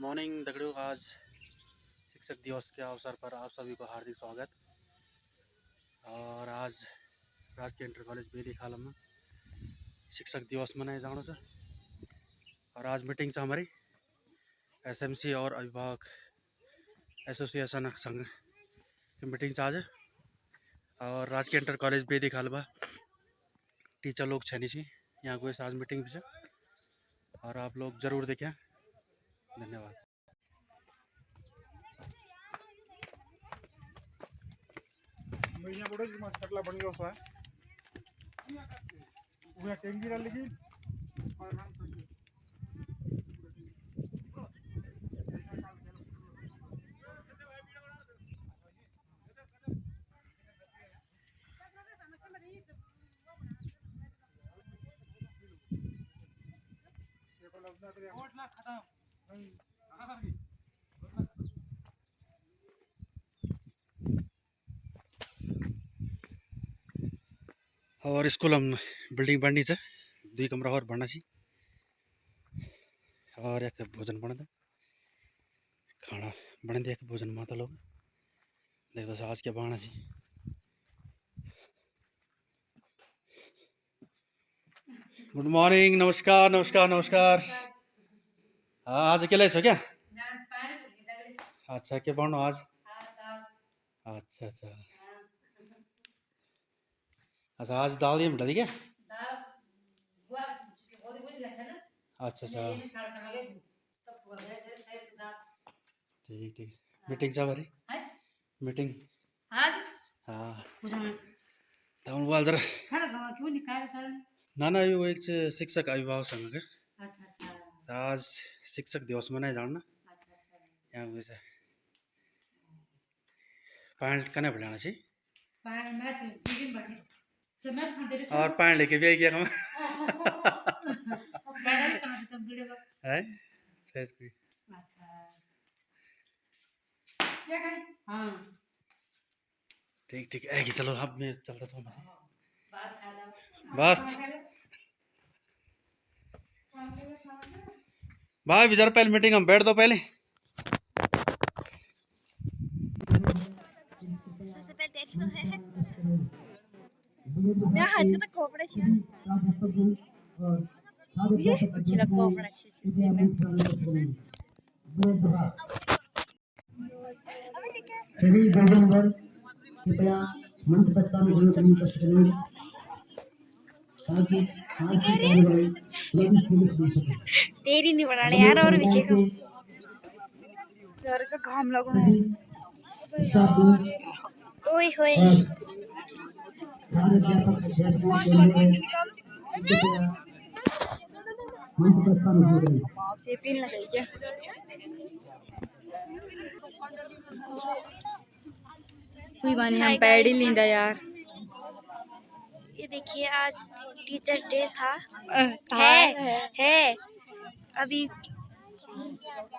Morning दगड़ियों। आज शिक्षक दिवस के अवसर पर आप सभी को हार्दिक स्वागत। और आज राजकीय इंटर कॉलेज बेदी खालम में शिक्षक दिवस मनाए जानो था। और आज मीटिंग से हमारी एसएमसी और अभिभावक एसोसिएशन संघ की मीटिंग आज। और राजकीय इंटर कॉलेज बेदी खालबा टीचर लोग छनी सी यहाँ को आज मीटिंग भी। और आप लोग जरूर देखें। धन्यवाद। बढ़िया बड़ो जी मस्त कटला बन गयो सो है वो टेंगी डाल लगी और नाम तो और स्कूल हम बिल्डिंग बननी से 2 कमरा और बनना सी। और एक भोजन बन दे खाना बन दे भोजन माता लोग देख दो आज के बना सी। Good morning. नमस्कार नमस्कार नमस्कार। आज अकेले छो क्या? अच्छा क्या बनो आज? अच्छा अच्छा अच्छा आज दाल दिए बेटा क्या? अच्छा अच्छा ठीक ठीक। मीटिंग चा भरी मीटिंग आज हाँ पूछना तब बोल जरा सारा गांव क्यों निकाल कर। ना ना वो एक शिक्षक अभिभावक संघ के अच्छा अच्छा आज शिक्षक दिवस मनाए जाना अच्छा अच्छा यहाँ कुछ पैंट कने बढ़ाना चाहिए पान मैच दिन बैठे सो मैं फोन दे रही और पैंट लेके भी आई गया हम पैदल कहां से तुम वीडियो है सही कोई अच्छा क्या कहीं हां ठीक ठीक है कि चलो अब मैं चलता था बात खा जाओ बस भाई बिजार पहले मीटिंग हम बैठ दो पहले। सबसे पहले तेरी तो है मैं आज का तो कोपड़ा छिया ये खिला कोपड़ा छी से में सभी भोजन वर्ग कृपया मंच पर स्थान करें ताकि आज की कार्यवाही जल्दी से शुरू हो सके। तेरी नहीं बनाने यार और पीछे का यार का घाम लगो ओए होए सारे अध्यापक कृपया मंच पर स्थान करें। ये पिन लगाई क्या कोई बानी हम पैड ही लिंदा यार। ये देखिए आज टीचर्स डे था है अभी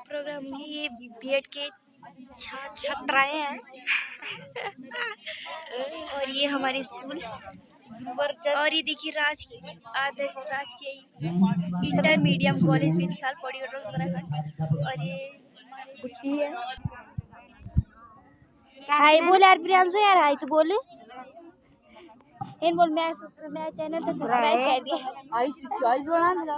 प्रोग्राम ये बीएड के छात्राएं हैं और ये हमारे स्कूल और ये देखिए आदर्श राजकीय इंटरमीडियम कॉलेज में निकाल पड़ी और ये कुछ है हाय बोल यार प्रियांशु यार हाय तो बोल इन बोल मैं चैनल तो सब्सक्राइब कर दिया आइस बना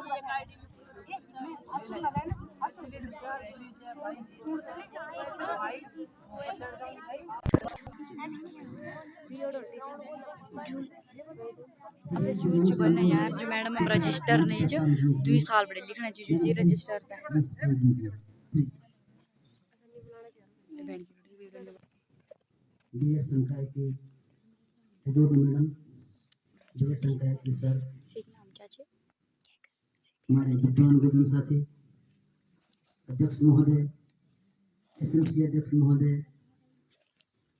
बोलना यार जो मैडम हम रजिस्टर नहीं जो 2 साल बड़े लिखना चाहिए जो रजिस्टर पे डीएस संकाय के हेडोड मैडम डीएस संकाय के सर नाम क्या है हमारे विद्वान भोजन साथी अध्यक्ष महोदय एसएमसी अध्यक्ष महोदय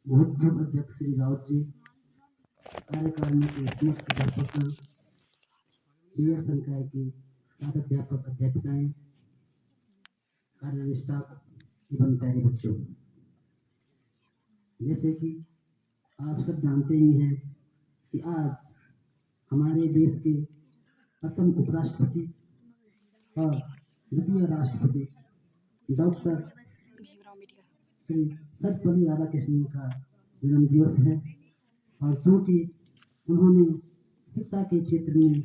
भूतपूर्व अध्यक्ष श्री राउत जी कार्यकारिणी के समस्त अध्यापक डीएस संकाय के साथ अध्यापक अध्यापिकाएं कार्य स्टाफ एवं प्यारे बच्चों, जैसे कि आप सब जानते ही हैं कि आज हमारे देश के प्रथम उपराष्ट्रपति और द्वितीय राष्ट्रपति डॉक्टर भीमराव अम्बेडकर। श्री सर्वपल्ली राधाकृष्णन का जन्म दिवस है और चूंकि उन्होंने शिक्षा के क्षेत्र में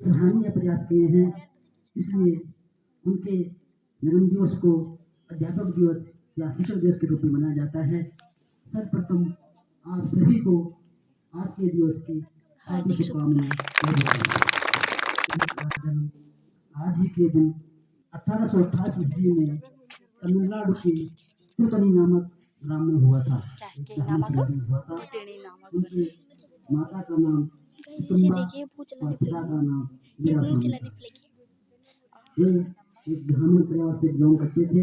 सराहनीय प्रयास किए हैं, इसलिए उनके जन्म दिवस को अध्यापक दिवस या शिक्षक दिवस के रूप में मनाया जाता है। सर्वप्रथम आप सभी को आज के दिवस की हार्दिक शुभकामनाएं। आज ही के दिन 1888 ईस्वी में तमिलनाडु के तिरुतनी नामक ग्राम में हुआ था। क्या नामक? हुआ था। तिरणी नामक। उनकी माता का नाम इसे कुटुंबा देखिए भूत और चलाने पिता का नाम भूत वीरास्वामी चलाने था। लगी। वे एक ब्राह्मण परिवार से बिलोंग करते थे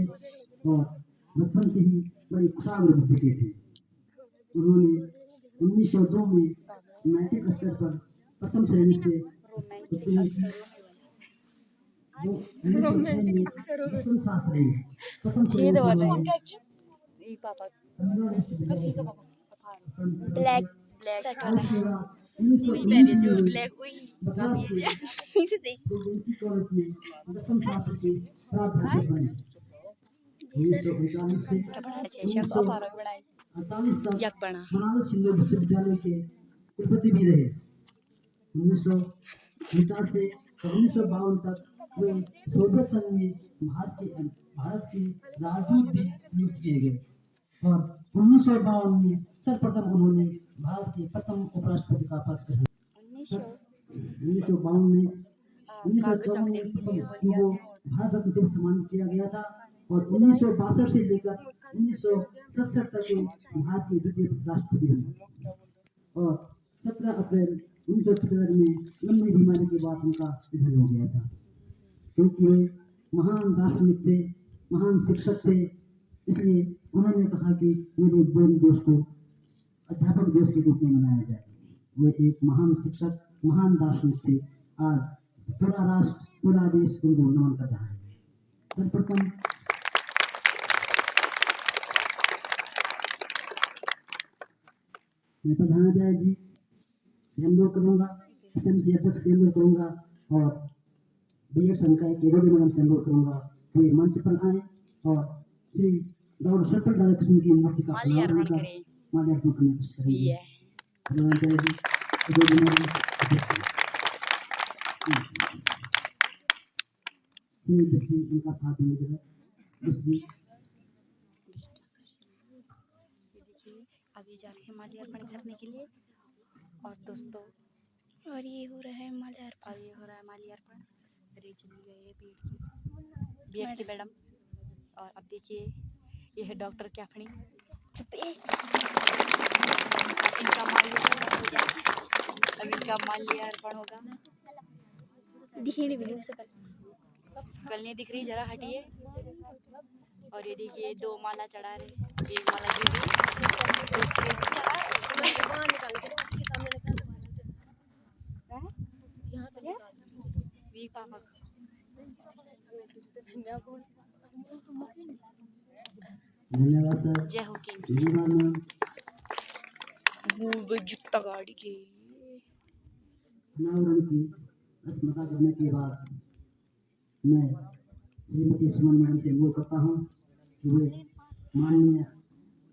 और बचपन से ही बड़े कुशाग्र बुद्धि के थे। उन्होंने 1902 में मैट्रिक स्तर पर प्रथम श्रेणी से उत्तीर्ण की। वो 1906 में दर्शन शास्त्र में प्रथम श्रेणी से उन्होंने ई पापा तमिलनाडु विश्वविद्यालय से ब्लैक और शर्ट वाला सेवा वही पहले जो 1919 ब्लैक वही मद्रास से इसे देख प्रेसिडेंसी कॉलेज में दर्शन शास्त्र के प्राध्यापक बने। 1939 से क्या पढ़ाना चाहिए शेफ को पारक बढ़ाए 48 तक यक बना बनारस हिंदू विश्वविद्यालय के कुलपति भी रहे। 1949 से 1952 तक वे सोवियत संघ में भारत के राजदूत भी नियुक्त किए गए और 1952 में सर्वप्रथम उन्होंने भारत के प्रथम उपराष्ट्रपति का पद ग्रहण किया। 1952 में 1954 में उनको भारत रत्न से सम्मानित किया गया था और 1962 से लेकर 1967 तक वे भारत के द्वितीय राष्ट्रपति बने और 17 अप्रैल 1975 में लंबी बीमारी के बाद उनका निधन हो गया था। क्योंकि वे महान दार्शनिक थे, महान शिक्षक थे, इसलिए उन्होंने कहा कि मेरे जन्म दिवस को अध्यापक दिवस के रूप में मनाया जाए। वे एक महान शिक्षक, महान दार्शनिक थे। आज पूरा राष्ट्र, पूरा देश उनको नमन कर रहा है। सर्वप्रथम मैं प्रधानाचार्य जी से अनुरोध करूंगा, एसएमसी अध्यक्ष से अनुरोध करूंगा और बीएड संकाय के रोडी मैडम से अनुरोध करूंगा वे मंच पर आए और श्री डॉक्टर सर्वपल्ली राधाकृष्णन की मूर्ति का माल्यार्पण करें। माल्यार्पण करने की कोशिश करेंगे। ये प्रधानाचार्य जी, रोडी मैडम, अध्यक्ष जी, दूसरी उनका साथ देने के लिए दूसरी देखिए अभी जा रहे हैं माल्यार्पण करने के लिए और दोस्तों और ये हो रहा है माल्यार्पण। और ये हो रहा है माल्यार्पण। रे चली गई है बीएड की मैडम और अब देखिए ये है डॉक्टर कैफनी। इनका माल्यार्पण हो गया। अब इनका माल्यार्पण होगा। दिखी भी नहीं सकल। कल नहीं दिख रही, जरा हटिए। और ये देखिए 2 माला चढ़ा रहे, एक माला गिर रही, दूसरी वी पापा धन्यवाद सर। जय हो किंग धन्यवाद मैम। वो जुत्ता गाड़ी के अनावरण की स्मृति करने के बाद मैं श्रीमती सुमन मैडम से अनुरोध करता हूँ कि वे माननीय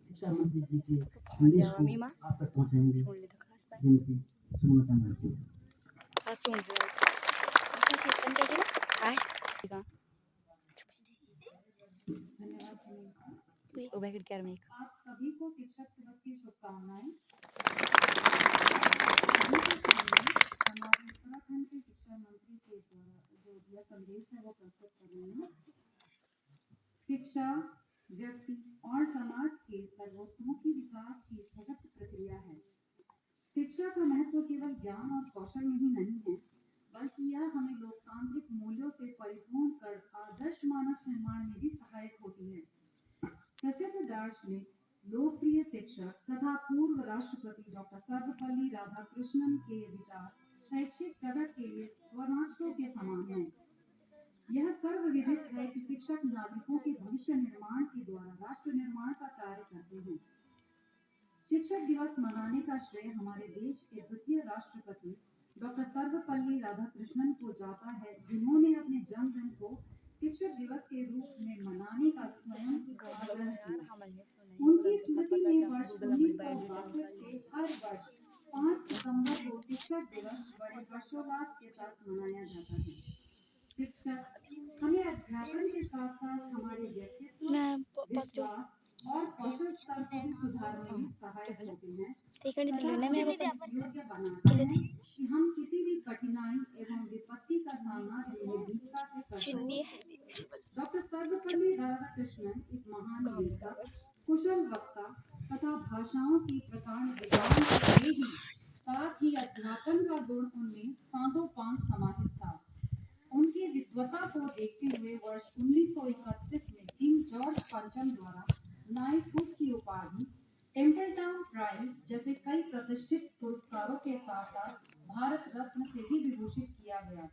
शिक्षा मंत्री जी के संदेश को आप तक पहुँचाएंगे। सुन ले तो खास श्रीमती सुमलता मैडम। हाँ सुन ले आए ओ बैक कैर में आप सभी को शिक्षक दिवस की शुभकामनाएं। हमारे उत्तराखंड के शिक्षा मंत्री के द्वारा जो दिया संदेश है वो प्रस्तुत कर रहे हैं। शिक्षा व्यक्ति और समाज के सर्वतोमुखी विकास की सशक्त प्रक्रिया है। शिक्षा का महत्व केवल ज्ञान और कौशल में ही नहीं है, बल्कि यह हमें लोकतांत्रिक मूल्यों से परिपूर्ण कर आदर्श मानस निर्माण में भी सहायक होती है। प्रसिद्ध दार्शनिक, लोकप्रिय शिक्षक तथा पूर्व राष्ट्रपति डॉक्टर सर्वपल्ली राधाकृष्णन के विचार शैक्षिक जगत के लिए स्वर्णाक्षरों के समान हैं। यह सर्वविदित है कि शिक्षक नागरिकों के भविष्य निर्माण के द्वारा राष्ट्र निर्माण का कार्य करते हैं। शिक्षक दिवस मनाने का श्रेय हमारे देश के द्वितीय राष्ट्रपति डॉक्टर सर्वपल्ली राधाकृष्णन को जाता है, जिन्होंने अपने जन्मदिन को शिक्षक दिवस के रूप में मनाने का स्वयं आग्रह किया। उनकी स्मृति में वर्ष 1962 से हर वर्ष 5 सितंबर को शिक्षक दिवस बड़े हर्षोल्लास के साथ मनाया जाता है। शिक्षक हमें अध्यापन के साथ साथ हमारे व्यक्तित्व, विश्वास और कौशल स्तर को भी सुधारने में सहायक होते हैं तथा हमें इस योग्य बनाते हैं कि हम किसी भी कठिनाई एवं विपत्ति का सामना निर्भीकता से कर सकें। डॉक्टर सर्वपल्ली राधाकृष्णन एक महान लेखक, कुशल वक्ता तथा भाषाओं की प्रकार विद्वान थे ही साथ ही अध्यापन का गुण उनमें सांदोपांग समाहित था। उनकी विद्वता को देखते हुए वर्ष 1931 में किंग जॉर्ज पंचम द्वारा नाइटहुड की उपाधि, टेम्पलटाउन प्राइज जैसे कई प्रतिष्ठित पुरस्कारों के साथ साथ भारत रत्न से भी विभूषित किया गया।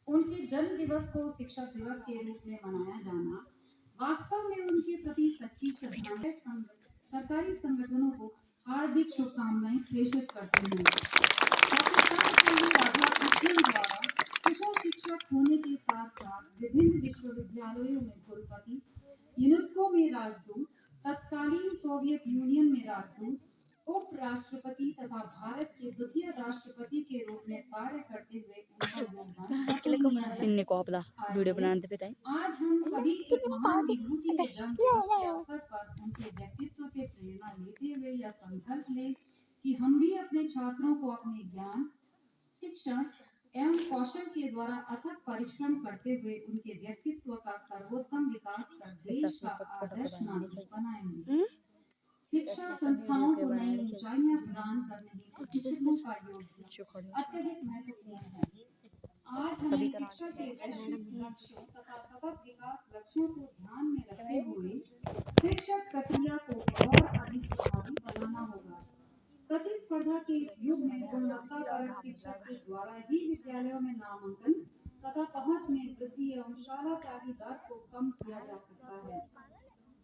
उनके जन्म दिवस को शिक्षक दिवस के रूप में मनाया जाना वास्तव में उनके प्रति सच्ची श्रद्धांजलि। सरकारी संगठनों को हार्दिक शुभकामनाएं प्रेषित करते हैं। डॉक्टर सर्वपल्ली राधाकृष्णन द्वारा कुशल शिक्षक होने के साथ साथ विभिन्न विश्वविद्यालयों में कुलपति, यूनेस्को में राजदूत, तत्कालीन सोवियत यूनियन में राजदूत, उपराष्ट्रपति तथा भारत के द्वितीय राष्ट्रपति के रूप में कार्य करते हुए उनका योगदान सिन्ने को अपना वीडियो बनाने पे ताई आज हम सभी इस महान विभूति के जन्म दिवस के अवसर पर उनके व्यक्तित्व से प्रेरणा लेते हुए यह संकल्प लें कि हम भी अपने छात्रों को अपने ज्ञान, शिक्षण एवं कौशल के द्वारा अथक परिश्रम करते हुए उनके व्यक्तित्व का सर्वोत्तम विकास कर देश का आदर्श नागरिक बनाएंगे। शिक्षा संस्थाओं को नई ऊंचाइयां प्रदान करने में शिक्षकों का योगदान अत्यधिक महत्वपूर्ण है। आज हमें शिक्षा के वैश्विक लक्ष्यों तथा सतत विकास लक्ष्यों को ध्यान में रखते हुए शिक्षक प्रक्रिया को और अधिक प्रभावी बनाना होगा। प्रतिस्पर्धा के इस युग में गुणवत्तापरक शिक्षक के द्वारा ही विद्यालयों में नामांकन तथा पहुंच में वृद्धि एवं शाला त्यागी दर को कम किया जा सकता है।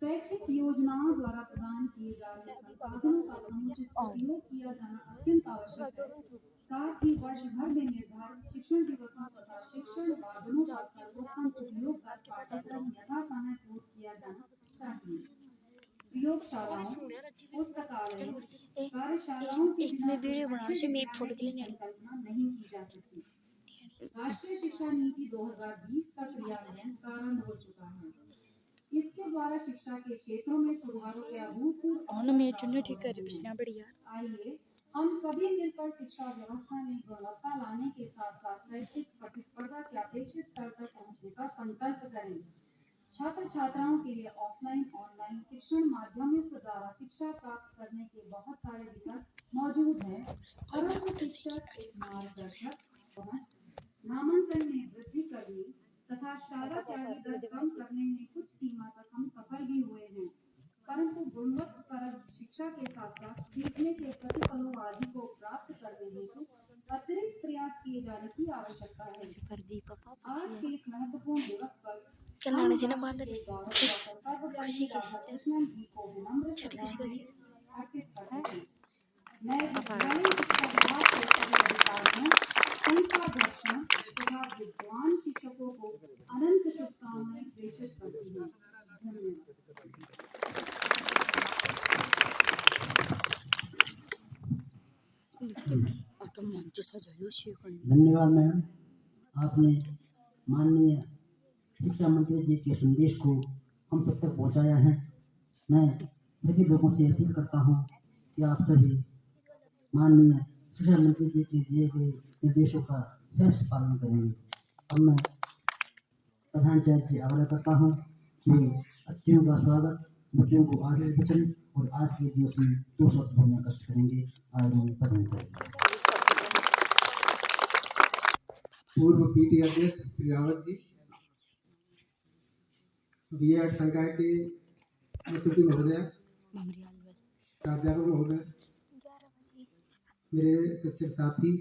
शैक्षिक योजनाओं द्वारा प्रदान किए जा रहे संसाधनों का समुचित उपयोग किया जाना अत्यंत आवश्यक है। साथ ही वर्ष भर में निर्धारित शिक्षण दिवसों तथा शिक्षण वादनों का सर्वोत्तम उपयोग कर पाठ्यक्रम यथा समय पूर्ण किया जाना चाहिए। प्रयोगशालाओं, पुस्तकालयों, कार्यशालाओं के बिना कल्पना नहीं की जा सकती। राष्ट्रीय शिक्षा नीति 2020 का क्रियान्वयन प्रारंभ हो चुका है। इसके द्वारा शिक्षा के क्षेत्रों में सुधारों के आइए हम सभी मिलकर शिक्षा व्यवस्था में गुणवत्ता लाने के साथ साथ शैक्षिक प्रतिस्पर्धा के अपेक्षित स्तर तक पहुंचने का संकल्प करें। छात्र छात्राओं के लिए ऑफलाइन ऑनलाइन शिक्षण माध्यमों के द्वारा शिक्षा प्राप्त करने के बहुत सारे विकल्प मौजूद हैं, परंतु शिक्षक एक मार्गदर्शक नामांकन में वृद्धि करने तथा शाला त्यागी दर कम करने में कुछ सीमा तक हम सफल भी हुए हैं, परंतु गुणवत्तापरक शिक्षा के साथ साथ सीखने के प्रतिफलों आदि को प्राप्त करने हेतु अतिरिक्त प्रयास किए जाने की आवश्यकता है। आज के इस महत्वपूर्ण दिवस पर खुशी मैं तथा विद्वान शिक्षकों को अनंत शुभकामनाएं प्रेषित करती हूँ। धन्यवाद मैम, आपने माननीय शिक्षा मंत्री जी के संदेश को हम सब तक पहुंचाया है। मैं सभी लोगों से अपील करता हूं कि आप सभी माननीय शिक्षा मंत्री जी के दिए गए निर्देशों का श्रेष्ठ पालन करेंगे। अब मैं प्रधानाचार्य से आग्रह करता हूं कि अतिथियों का स्वागत, बच्चों को आशीष वचन और आज के दिवस में 2 शब्द बोलना कष्ट करेंगे। प्रधानाचार्य पूर्व पीटी अध्यक्ष प्रियावत जी, बीएड संकाय के नेतृत्व महोदय, प्राध्यापक महोदय, मेरे शिक्षक साथी,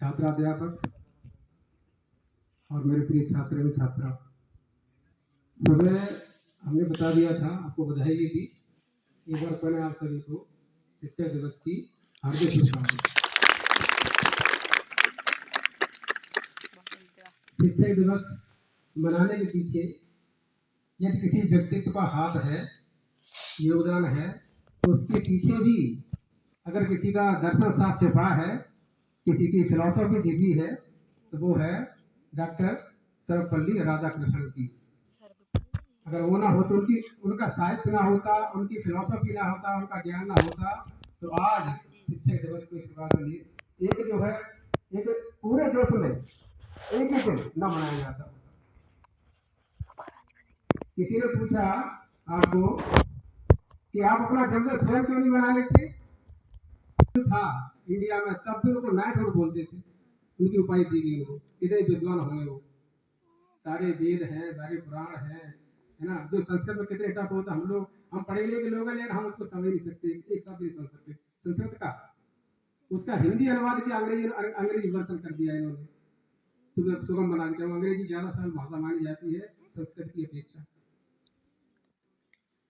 छात्राध्यापक और मेरे प्रिय छात्र एवं छात्रा, सुबह हमने बता दिया था, आपको बधाई भी दी। एक बार पहले आप सभी को शिक्षक दिवस की हार्दिक शुभकामनाएं। शिक्षक दिवस मनाने के पीछे यदि किसी व्यक्तित्व का हाथ है, योगदान है, तो उसके पीछे भी अगर किसी का दर्शन साथ छिपा है, किसी की फिलॉसफी छिपी है, तो वो है डॉक्टर सर्वपल्ली राधाकृष्णन की। अगर वो ना हो तो उनका साहित्य ना होता, उनकी फिलॉसफी ना होता, उनका ज्ञान ना होता, तो आज शिक्षक दिवस को इस प्रकार से एक जो है एक पूरे देश में एक ही दिन न मनाया जाता। किसी ने पूछा आपको कि आप अपना जन्मदिन स्वयं क्यों नहीं मना लेते? था इंडिया में तब भी उनको नाइटहुड बोलते थे, उनकी उपाधि दी गई उनको, कितने विद्वान होंगे वो, सारे वेद हैं, सारे पुराण हैं, है ना। जो संस्कृत में कितने टफ होता, हम पढ़े लिखे लोग हैं, लेकिन हम उसको समझ नहीं सकते, एक साथ नहीं समझ सकते। संस्कृत का उसका हिंदी अनुवाद किया, अंग्रेजी वर्जन कर दिया इन्होंने, सुगम बना दिया। अंग्रेजी ज्यादा सरल भाषा मानी जाती है संस्कृत की अपेक्षा।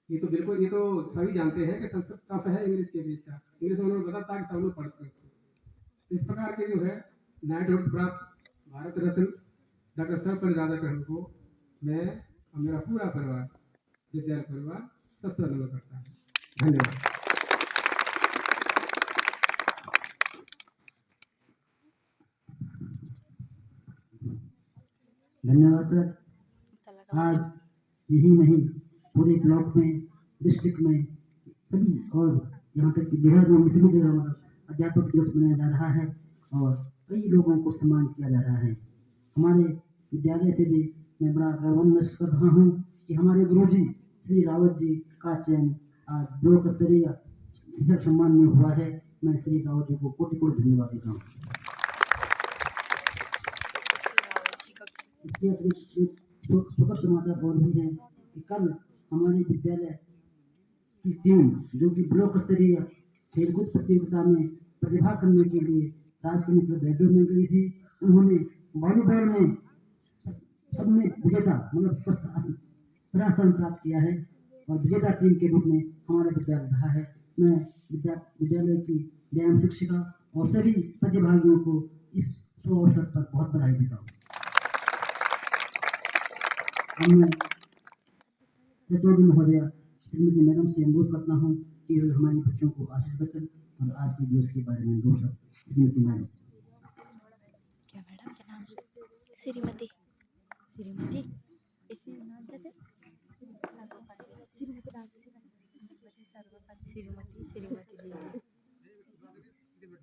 ये तो बिल्कुल, ये तो सभी जानते हैं कि संस्कृत टफ है इंग्लिश की अपेक्षा। इंग्लिश उन्होंने बताया ताकि सब लोग पढ़ सकें। इस प्रकार के जो है नाइटहुड प्राप्त भारत रत्न डॉक्टर सर्वपल्ली राधाकृष्णन को मैं और मेरा पूरा परिवार, विद्यालय परिवार, सबसे धन्यवाद करता है। धन्यवाद। धन्यवाद सर। आज यही नहीं, पूरे ब्लॉक में, डिस्ट्रिक्ट में, सभी और यहाँ तक कि बिहार में सभी जगह अध्यापक दिवस मनाया जा रहा है और कई लोगों को सम्मान किया जा रहा है। हमारे विद्यालय से भी मैं बड़ा गर्व महसूस कर रहा हूँ कि हमारे गुरुजी श्री रावत जी का चयन आज ब्लॉक स्तरीय शिक्षक सम्मान में हुआ है। मैं श्री रावत जी को कोटि कोटि धन्यवाद देता हूँ। इसके अतिरिक्त सुखद समाचार और भी है कि कल हमारे विद्यालय की टीम जो कि ब्लॉक स्तरीय खेलकूद प्रतियोगिता में प्रतिभा करने के लिए राजकीय मित्र बैतूल में गई थी। उन्होंने वॉलीबॉल में सबने विजेता मतलब पहला स्थान प्राप्त किया है और विजेता टीम के रूप में हमारा विद्यालय रहा है। मैं विद्यालय की व्यायाम शिक्षिका और सभी प्रतिभागियों को इस शुभ अवसर पर बहुत बधाई देता हूँ। मैं यशोदी महोदया श्रीमती मैडम से अनुरोध करता हूँ कि हमारे बच्चों को आशीष बचन और आज के दिवस के बारे में दो शब्द श्रीमती मैडम। क्या मैडम क्या नाम? श्रीमती श्रीमती इसी नाम क्या है? श्रीमती श्रीमती श्रीमती देवी,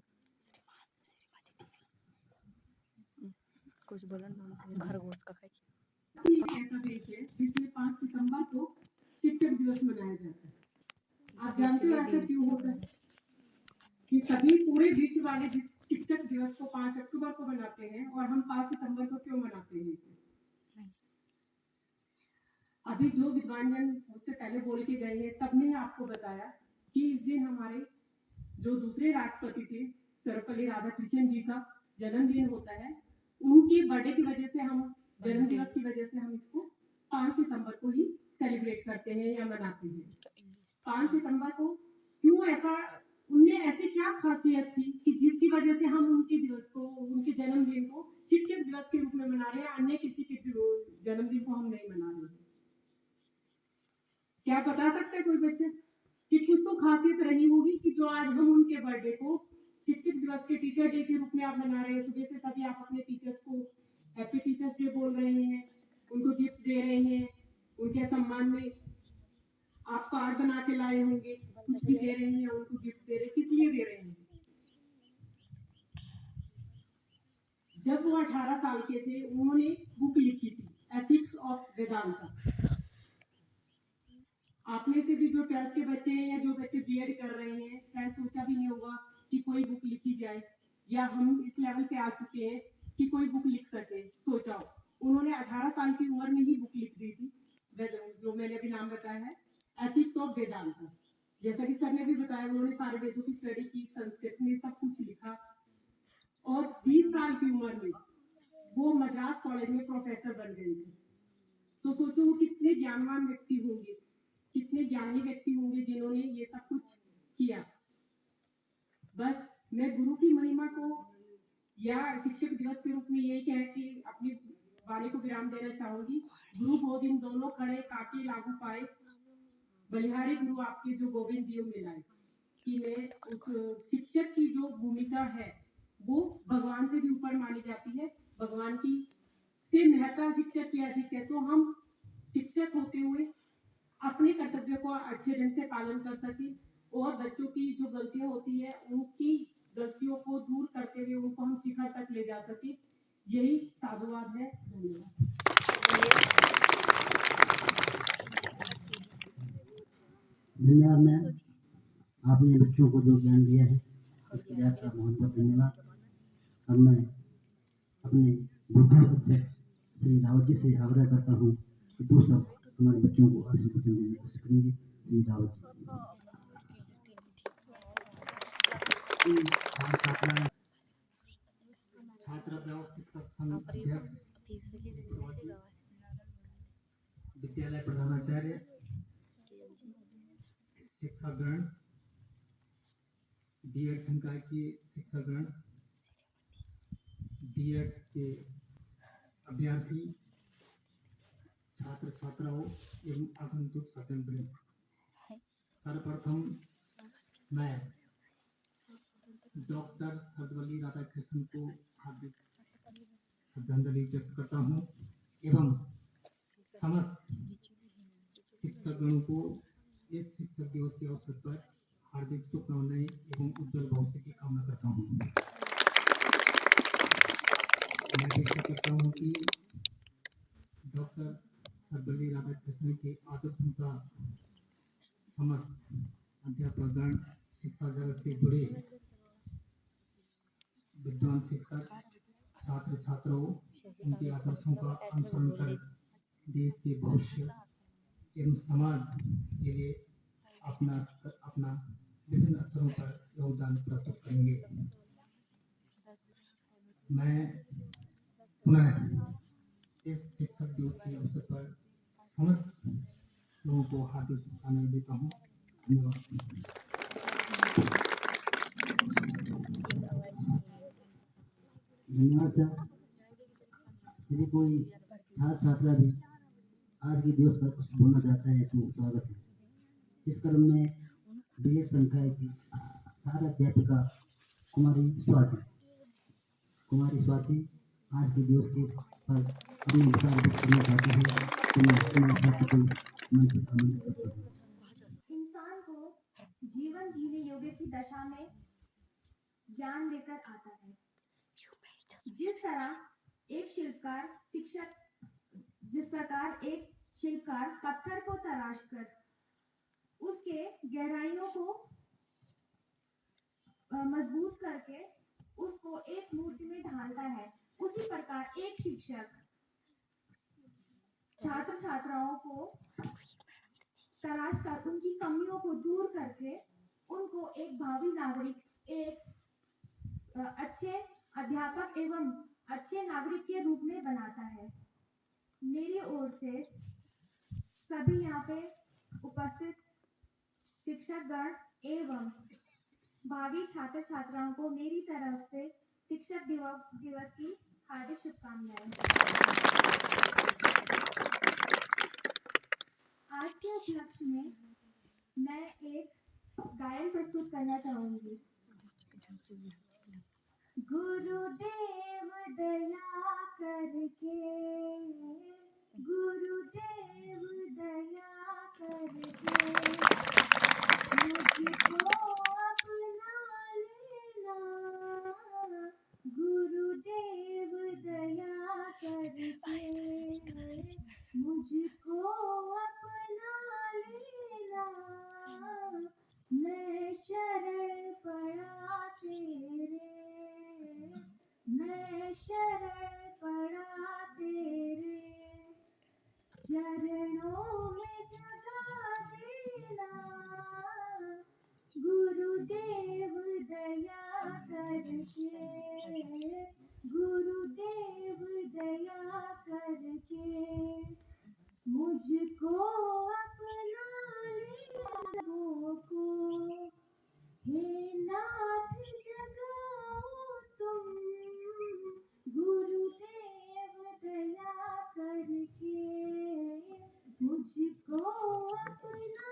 कुछ बोला ना, खरगोश का खाई। ऐसा देश है जिसमें 5 सितंबर को शिक्षक दिवस मनाया जाता है। आप जानते हो ऐसा क्यों होता है कि सभी पूरे विश्व वाले जिस शिक्षक दिवस को 5 अक्टूबर को मनाते हैं और हम 5 सितंबर को क्यों मनाते हैं? अभी जो विद्वान जन उससे पहले बोल के गए हैं, सबने आपको बताया कि इस दिन हमारे जो दूसरे राष्ट्रपति थे सर्वपल्ली राधाकृष्णन जी का जन्मदिन होता है। उनके बर्थडे की वजह से हम, जन्म दिवस की वजह से हम इसको 5 सितंबर को ही सेलिब्रेट करते हैं या मनाते हैं। 5 सितंबर को क्यों ऐसा, उनमें ऐसी क्या खासियत थी कि जिसकी वजह से हम उनके दिवस को, उनके जन्मदिन को शिक्षक दिवस के रूप में मना रहे हैं, अन्य किसी के जन्मदिन को हम नहीं मना रहे? क्या बता सकते हैं कोई बच्चे कि कुछ तो खासियत रही होगी कि जो आज हम उनके बर्थडे को शिक्षक दिवस के टीचर डे के रूप में आप मना रहे हैं। सुबह से सभी आप अपने टीचर्स को हैप्पी टीचर्स डे बोल रहे हैं, उनको गिफ्ट दे रहे हैं, उनके सम्मान में आप कार्ड बना के लाए होंगे, कुछ भी दे रहे हैं, उनको गिफ्ट दे रहे हैं। किस लिए दे रहे हैं? जब वो 18 साल के थे, उन्होंने बुक लिखी थी एथिक्स ऑफ वेदांता। आप में से भी जो 12th के बच्चे हैं या जो बच्चे बीएड कर रहे हैं, शायद सोचा भी नहीं होगा कि कोई बुक लिखी जाए, या हम इस लेवल पे आ चुके हैं कि कोई बुक लिख सके। सोचा हो, उन्होंने 18 साल की उम्र में ही बुक लिख दी थी, जो मैंने अभी नाम बताया है, एथिक्स ऑफ वेदांता। जैसा कि सर ने भी बताया, उन्होंने सारे वेदों की स्टडी की, संस्कृत में सब कुछ लिखा और 20 साल की उम्र में वो मद्रास कॉलेज में प्रोफेसर बन गए थे। तो सोचो वो कितने ज्ञानवान व्यक्ति होंगे, कितने ज्ञानी व्यक्ति होंगे जिन्होंने ये सब कुछ किया। बस मैं गुरु की महिमा को या शिक्षक दिवस के रूप में यही कह के अपनी वाणी को विराम देना चाहूंगी। गुरु गोविंद दोनों खड़े काकी लागू पाए, बलिहारी गुरु आपके जो गोविंद दियो मिलाए। कि मैं उस शिक्षक की जो भूमिका है वो भगवान से भी ऊपर मानी जाती है। भगवान की से महत्ता शिक्षक की अधिक है। तो हम शिक्षक होते हुए अपने कर्तव्य को अच्छे ढंग से पालन कर सके और बच्चों की जो गलतियां होती है उनकी गलतियों को दूर करते हुए उनको हम शिखर तक ले जा सके, यही साधुवाद है। धन्यवाद। धन्यवाद मैम, आपने बच्चों को जो ज्ञान दिया है उसके लिए आपका बहुत बहुत धन्यवाद। अब मैं अपने बुद्ध अध्यक्ष श्री रावत जी से आग्रह करता हूँ कि दो सब हमारे बच्चों को आशीर्वचन देने की कोशिश करेंगे। श्री रावत जी। छात्र शिक्षक संघ अध्यक्ष, विद्यालय प्रधानाचार्य, शिक्षकगण, बीएड संकाय के शिक्षकगण, बीएड के अभ्यर्थी, छात्र छात्राओं एवं आगंतुक सज्जनवृंद, सर्वप्रथम मैं डॉक्टर सर्वपल्ली राधाकृष्णन को हार्दिक श्रद्धांजलि व्यक्त करता हूँ एवं समस्त शिक्षकगण को इस शिक्षक दिवस के अवसर पर हार्दिक शुभकामनाएं एवं उज्जवल भविष्य की कामना करता हूँ। मैं अपेक्षा करता हूँ कि डॉक्टर सर्वपल्ली राधाकृष्णन के आदर्शों का समस्त अध्यापकगण, शिक्षा जगत से जुड़े विद्वान शिक्षक, छात्र छात्राओं उनके आदर्शों का अनुसरण कर देश के भविष्य एवं समाज के लिए अपना विभिन्न स्तरों पर योगदान प्रस्तुत करेंगे। मैं पुनः इस शिक्षक दिवस के अवसर पर समस्त लोगों को हार्दिक शुभकामनाएं देता हूँ। धन्यवाद। धन्यवाद सर। यदि कोई छात्र छात्रा भी आज के दिवस पर कुछ बोलना चाहता है तो स्वागत है। इस क्रम में बीएड संकाय की छात्र अध्यापिका कुमारी स्वाति आज के दिवस के पर अपने विचार व्यक्त करना चाहती है तो मैं कुमारी स्वाति को मंच पर आमंत्रित करता हूँ। इंसान को जीवन जीने योग्य की दशा में ज्ञान लेकर आता है। जिस प्रकार एक शिल्पकार पत्थर को तराश कर उसके गहराइयों को मजबूत करके उसको एक मूर्ति में ढालता है, उसी प्रकार एक शिक्षक छात्र छात्राओं को तराश कर उनकी कमियों को दूर करके उनको एक भावी नागरिक, एक अच्छे अध्यापक एवं अच्छे नागरिक के रूप में बनाता है। मेरी ओर से सभी यहाँ पे उपस्थित शिक्षकगण एवं भावी छात्र छात्राओं को मेरी तरफ से शिक्षक दिवस की हार्दिक शुभकामनाएं। आज के उपलक्ष्य में मैं एक गायन प्रस्तुत करना चाहूंगी। गुरुदेव दया करके, गुरुदेव दया करके मुझको अपना लेना, गुरुदेव दया करके मुझको अपना लेना। मैं शरण पड़ा तेरे, मैं शरण पड़ा तेरे चरणों में जगा देना, गुरुदेव दया करके, गुरुदेव दया करके मुझको अपना लेना को। हे नाथ जगाओ तुम, गुरुदेव दया मुझको अपना